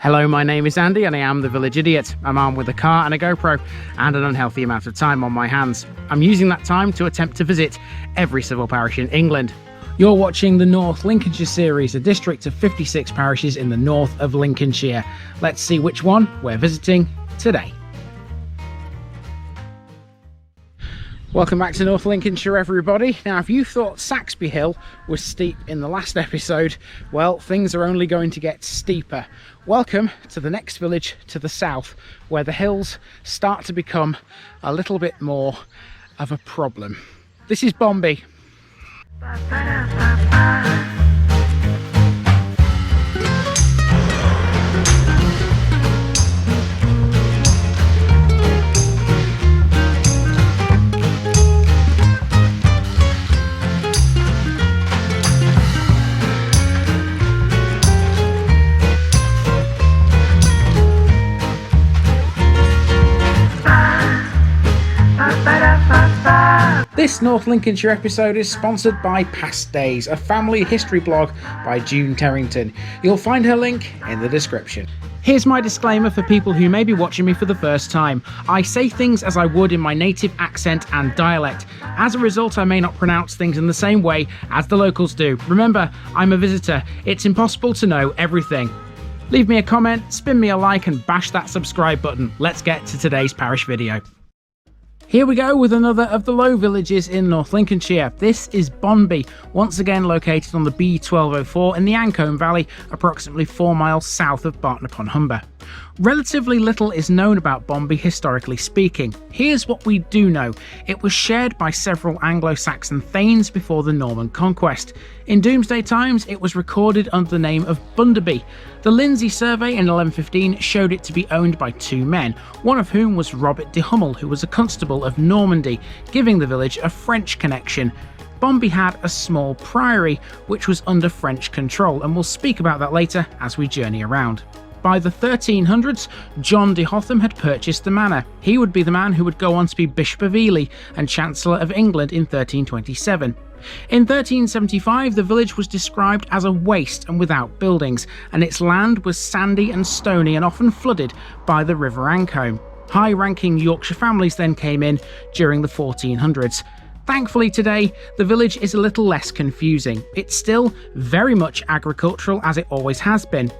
Hello, my name is Andy and I am the Village Idiot. I'm armed with a car and a GoPro and an unhealthy amount of time on my hands. I'm using that time to attempt to visit every civil parish in England. You're watching the North Lincolnshire series, a district of 56 parishes in the north of Lincolnshire. Let's see which one we're visiting today. Welcome back to North Lincolnshire, everybody. Now, if you thought Saxby Hill was steep in the last episode, well, things are only going to get steeper. Welcome to the next village to the south, where the hills start to become a little bit more of a problem. This is Bonby. This North Lincolnshire episode is sponsored by Past Days, a family history blog by June Terrington. You'll find her link in the description. Here's my disclaimer for people who may be watching me for the first time. I say things as I would in my native accent and dialect. As a result, I may not pronounce things in the same way as the locals do. Remember, I'm a visitor. It's impossible to know everything. Leave me a comment, spin me a like and bash that subscribe button. Let's get to today's parish video. Here we go with another of the low villages in North Lincolnshire. This is Bonby, once again located on the B1204 in the Ancholme Valley, approximately 4 miles south of Barton-upon-Humber. Relatively little is known about Bonby historically speaking. Here's what we do know. It was shared by several Anglo Saxon Thanes before the Norman Conquest. In Domesday times, it was recorded under the name of Bundebi. The Lindsey Survey in 1115 showed it to be owned by two men, one of whom was Robert de Humel, who was a constable of Normandy, giving the village a French connection. Bonby had a small priory, which was under French control, and we'll speak about that later as we journey around. By the 1300s, John de Hotham had purchased the manor. He would be the man who would go on to be Bishop of Ely and Chancellor of England in 1327. In 1375, the village was described as a waste and without buildings, and its land was sandy and stony and often flooded by the River Ancholme. High-ranking Yorkshire families then came in during the 1400s. Thankfully today, the village is a little less confusing. It's still very much agricultural, as it always has been.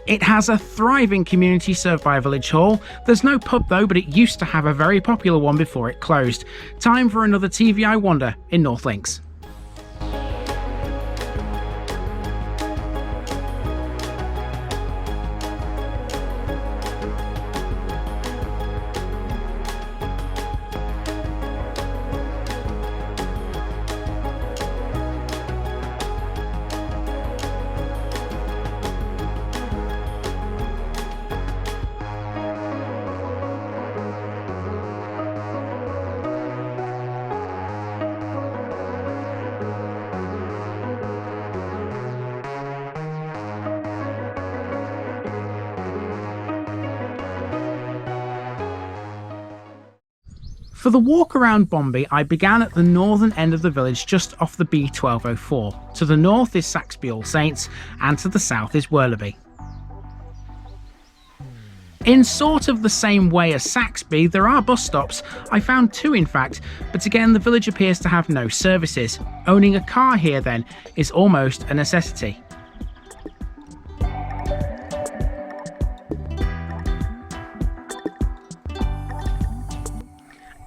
It has a thriving community served by a village hall. There's no pub though, but it used to have a very popular one before it closed. Time for another TVI wander in North Links. For the walk around Bonby, I began at the northern end of the village just off the B1204. To the north is Saxby All Saints and to the south is Worleby. In sort of the same way as Saxby, there are bus stops. I found two in fact, but again the village appears to have no services. Owning a car here then is almost a necessity.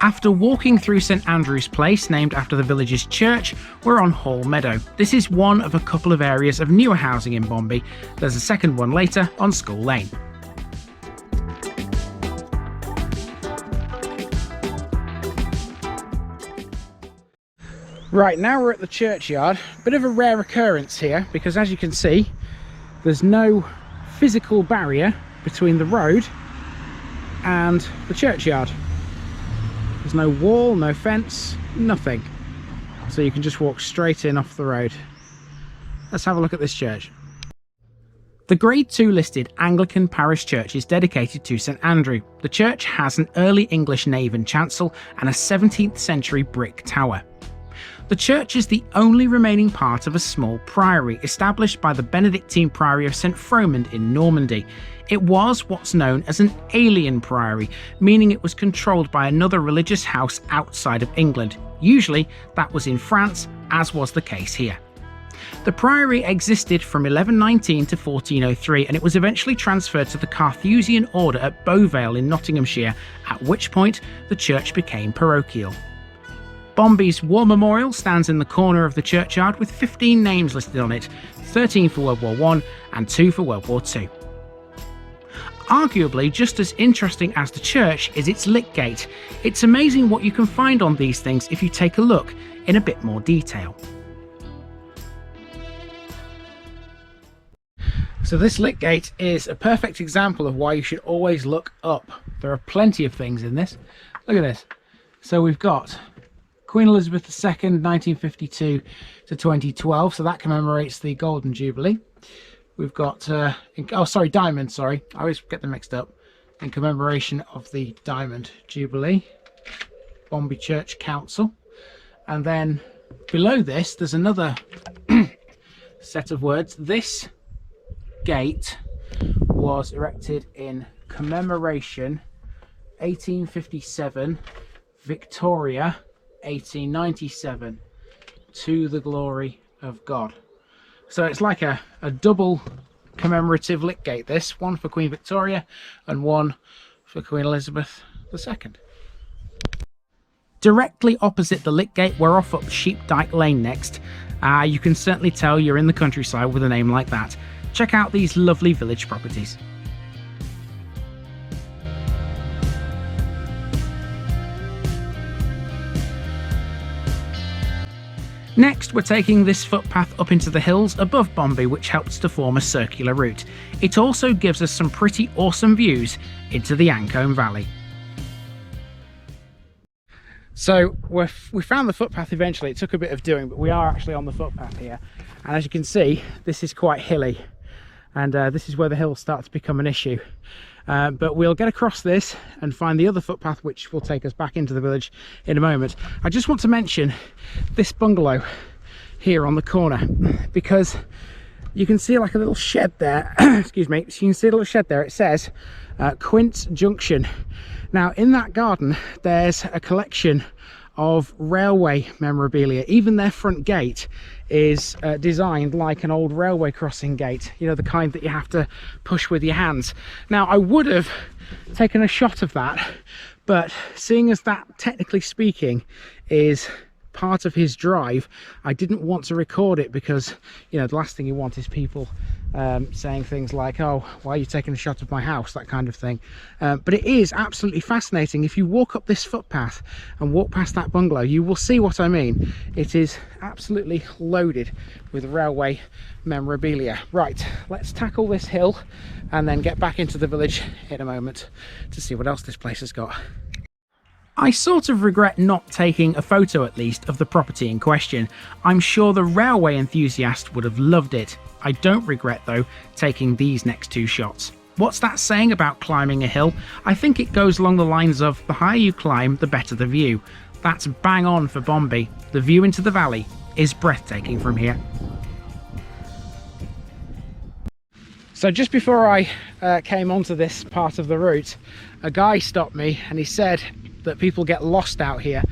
After walking through St Andrew's Place, named after the village's church, we're on Hall Meadow. This is one of a couple of areas of newer housing in Bonby. There's a second one later on School Lane. Right, now we're at the churchyard. Bit of a rare occurrence here, because as you can see, there's no physical barrier between the road and the churchyard. There's no wall, no fence, nothing. So you can just walk straight in off the road. Let's have a look at this church. The Grade 2 listed Anglican parish church is dedicated to St Andrew. The church has an early English nave and chancel and a 17th century brick tower. The church is the only remaining part of a small priory established by the Benedictine Priory of St Fromond in Normandy. It was what's known as an alien priory, meaning it was controlled by another religious house outside of England. Usually that was in France, as was the case here. The priory existed from 1119 to 1403, and it was eventually transferred to the Carthusian order at Beauvale in Nottinghamshire, at which point the church became parochial. Bonby's war memorial stands in the corner of the churchyard with 15 names listed on it, 13 for World War I and 2 for World War II. Arguably just as interesting as the church is its lick gate. It's amazing what you can find on these things if you take a look in a bit more detail. So this lick gate is a perfect example of why you should always look up. There are plenty of things in this. Look at this. So we've got Queen Elizabeth II, 1952 to 2012. So that commemorates the Golden Jubilee. We've got, Diamond, sorry. I always get them mixed up. In commemoration of the Diamond Jubilee. Bonby Church Council. And then below this, there's another set of words. This gate was erected in commemoration 1857, Victoria 1897, to the glory of God. So it's like a double commemorative lick gate, this one for Queen Victoria and one for Queen Elizabeth II. Directly opposite the lick gate, we're off up Sheep Dyke Lane next. You can certainly tell you're in the countryside with a name like that. Check out these lovely village properties. Next, we're taking this footpath up into the hills above Bonby, which helps to form a circular route. It also gives us some pretty awesome views into the Ancholme Valley. So we found the footpath eventually. It took a bit of doing, but we are actually on the footpath here. And as you can see, this is quite hilly. And this is where the hills start to become an issue. But we'll get across this and find the other footpath, which will take us back into the village in a moment. I just want to mention this bungalow here on the corner, because you can see like a little shed there. Excuse me. So you can see a little shed there. It says Quince Junction. Now in that garden there's a collection of railway memorabilia. Even their front gate is designed like an old railway crossing gate, you know, the kind that you have to push with your hands. Now I would have taken a shot of that, but seeing as that, technically speaking, is part of his drive, I didn't want to record it, because you know the last thing you want is people saying things like, oh, why are you taking a shot of my house, that kind of thing. But it is absolutely fascinating. If you walk up this footpath and walk past that bungalow, you will see what I mean. It is absolutely loaded with railway memorabilia. Right, let's tackle this hill and then get back into the village in a moment to see what else this place has got. I sort of regret not taking a photo, at least, of the property in question. I'm sure the railway enthusiast would have loved it. I don't regret, though, taking these next two shots. What's that saying about climbing a hill? I think it goes along the lines of, the higher you climb, the better the view. That's bang on for Bonby. The view into the valley is breathtaking from here. So just before I came onto this part of the route, a guy stopped me and he said that people get lost out here.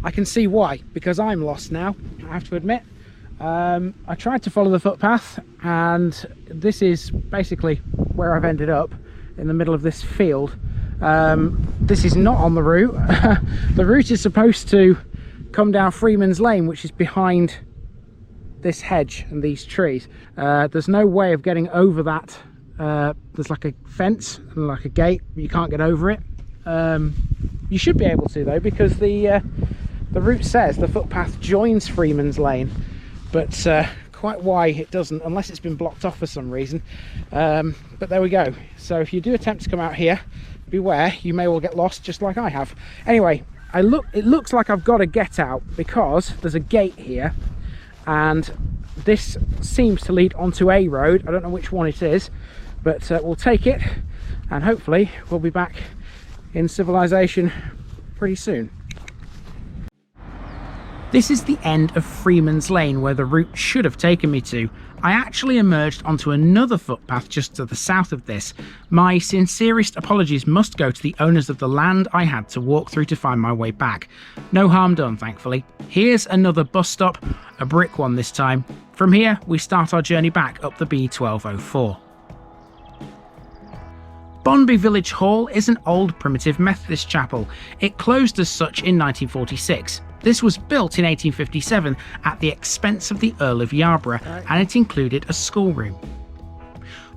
I can see why, because I'm lost now, I have to admit. I tried to follow the footpath, and this is basically where I've ended up, in the middle of this field. This is not on the route. The route is supposed to come down Freeman's Lane, which is behind this hedge and these trees. There's no way of getting over that. There's like a fence and like a gate, but you can't get over it. You should be able to, though, because the route says the footpath joins Freeman's Lane, but quite why it doesn't, unless it's been blocked off for some reason. But there we go. So if you do attempt to come out here, beware, you may well get lost, just like I have. Anyway, it looks like I've got to get out, because there's a gate here, and this seems to lead onto a road. I don't know which one it is, but we'll take it, and hopefully we'll be back in civilization pretty soon. This is the end of Freeman's Lane, where the route should have taken me to. I actually emerged onto another footpath just to the south of this. My sincerest apologies must go to the owners of the land I had to walk through to find my way back. No harm done, thankfully. Here's another bus stop, a brick one this time. From here, we start our journey back up the B1204. Bonby Village Hall is an old primitive Methodist chapel. It closed as such in 1946. This was built in 1857 at the expense of the Earl of Yarborough, and it included a schoolroom.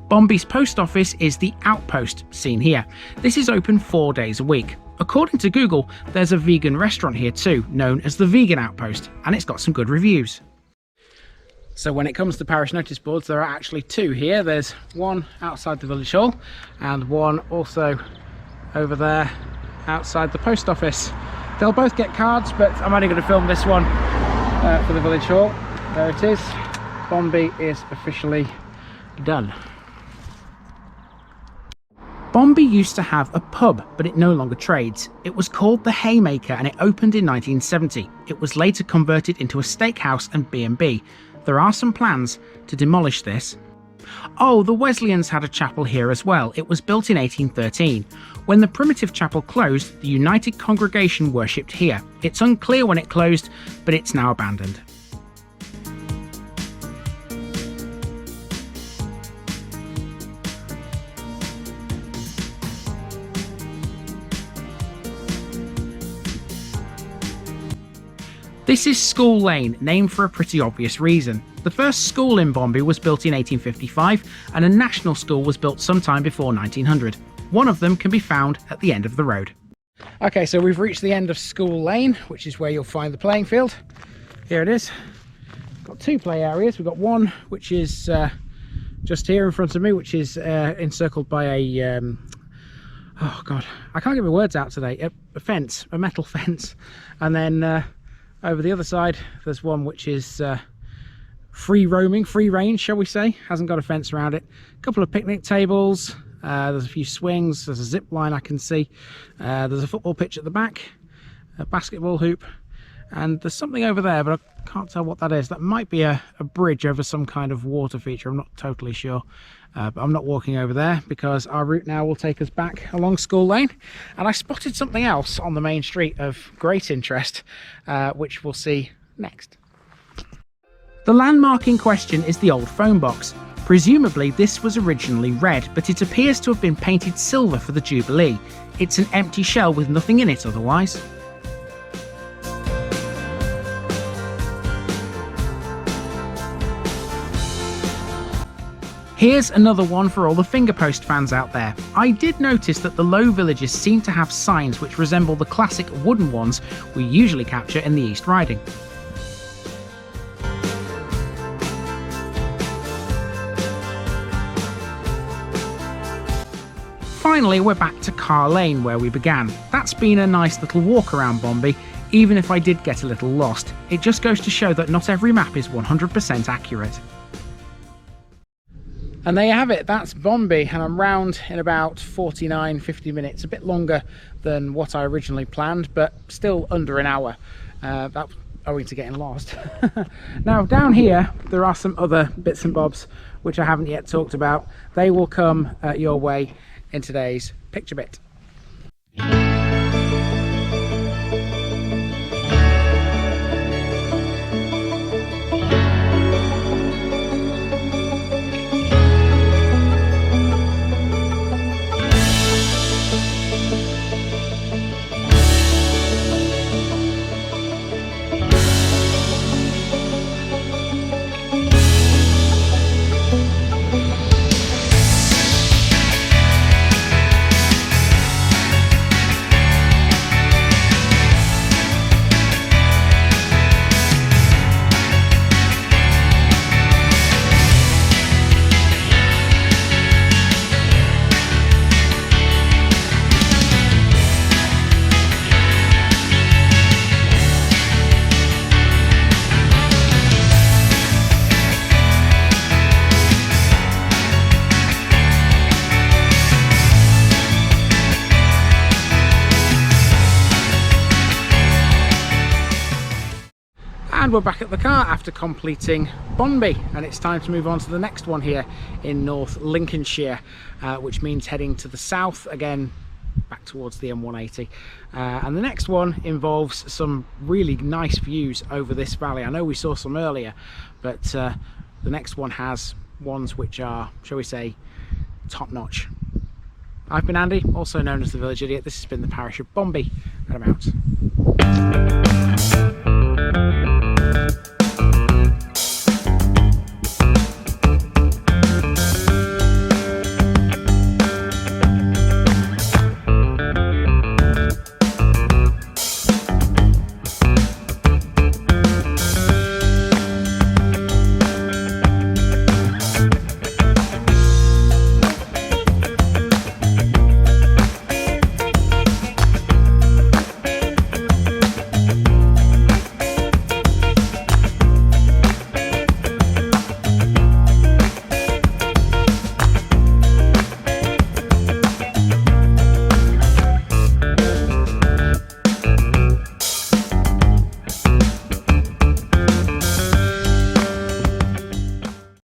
Bonby's post office is the Outpost, seen here. This is open 4 days a week. According to Google, there's a vegan restaurant here too, known as the Vegan Outpost, and it's got some good reviews. So when it comes to parish notice boards, there are actually two here. There's one outside the village hall and one also over there outside the post office. They'll both get cards, but I'm only going to film this one for the village hall. There it is. Bonby is officially done. Bonby used to have a pub, but it no longer trades. It was called the Haymaker and it opened in 1970. It was later converted into a steakhouse and B&B. There are some plans to demolish this. Oh, the Wesleyans had a chapel here as well. It was built in 1813. When the primitive chapel closed, the United Congregation worshipped here. It's unclear when it closed, but it's now abandoned. This is School Lane, named for a pretty obvious reason. The first school in Bonby was built in 1855, and a national school was built sometime before 1900. One of them can be found at the end of the road. Okay, so we've reached the end of School Lane, which is where you'll find the playing field. Here it is. Got two play areas. We've got one which is just here in front of me, which is encircled by a oh god, I can't get my words out today. A fence, a metal fence, and then over the other side there's one which is free roaming, free range, shall we say. Hasn't got a fence around it. A couple of picnic tables, there's a few swings, there's a zip line I can see, there's a football pitch at the back, a basketball hoop, and there's something over there, but I can't tell what that is. That might be a bridge over some kind of water feature, I'm not totally sure. But I'm not walking over there because our route now will take us back along School Lane. And I spotted something else on the main street of great interest, which we'll see next. The landmark in question is the old phone box. Presumably this was originally red, but it appears to have been painted silver for the Jubilee. It's an empty shell with nothing in it otherwise. Here's another one for all the fingerpost fans out there. I did notice that the low villages seem to have signs which resemble the classic wooden ones we usually capture in the East Riding. Finally, we're back to Carr Lane where we began. That's been a nice little walk around Bonby, even if I did get a little lost. It just goes to show that not every map is 100% accurate. And there you have it, that's Bonby, and I'm round in about 49-50 minutes, a bit longer than what I originally planned, but still under an hour. That's owing to getting lost. Now down here there are some other bits and bobs which I haven't yet talked about. They will come your way in today's Picture Bit. And we're back at the car after completing Bonby, and it's time to move on to the next one here in North Lincolnshire, which means heading to the south again, back towards the M180. And the next one involves some really nice views over this valley. I know we saw some earlier, but the next one has ones which are, shall we say, top-notch. I've been Andy, also known as the Village Idiot. This has been the parish of Bonby, and I'm out.